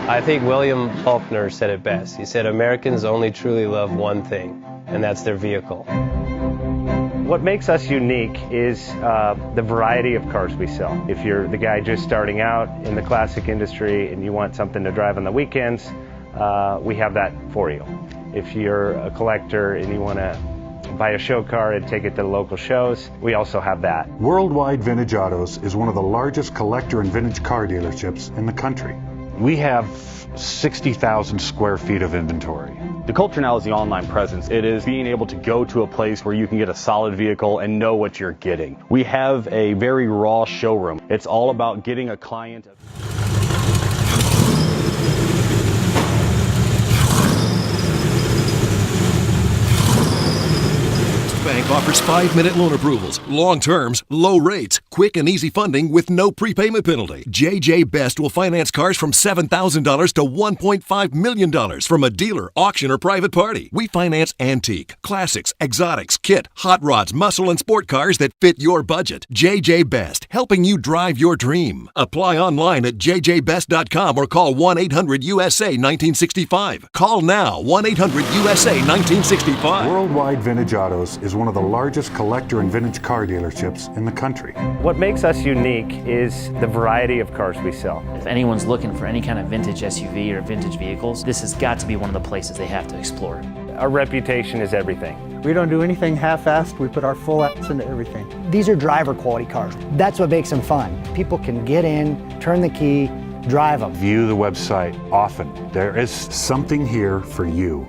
I think William Faulkner said it best. He said, Americans only truly love one thing, and that's their vehicle. What makes us unique is the variety of cars we sell. If you're the guy just starting out in the classic industry and you want something to drive on the weekends, we have that for you. If you're a collector and you want to buy a show car and take it to the local shows, we also have that. Worldwide Vintage Autos is one of the largest collector and vintage car dealerships in the country. We have 60,000 square feet of inventory. The culture now is the online presence. It is being able to go to a place where you can get a solid vehicle and know what you're getting. We have a very raw showroom. It's all about getting a client. Bank offers 5-minute loan approvals, long terms, low rates, quick and easy funding with no prepayment penalty. JJ Best will finance cars from $7,000 to $1.5 million from a dealer, auction, or private party. We finance antique, classics, exotics, kit, hot rods, muscle, and sport cars that fit your budget. JJ Best, helping you drive your dream. Apply online at jjbest.com or call 1-800-USA-1965. Call now, 1-800-USA-1965. Worldwide Vintage Autos is one of the largest collector and vintage car dealerships in the country. What makes us unique is the variety of cars we sell. If anyone's looking for any kind of vintage SUV or vintage vehicles, this has got to be one of the places they have to explore. Our reputation is everything. We don't do anything half-assed. We put our full ass into everything. These are driver quality cars. That's what makes them fun. People can get in, turn the key, drive them. View the website often. There is something here for you.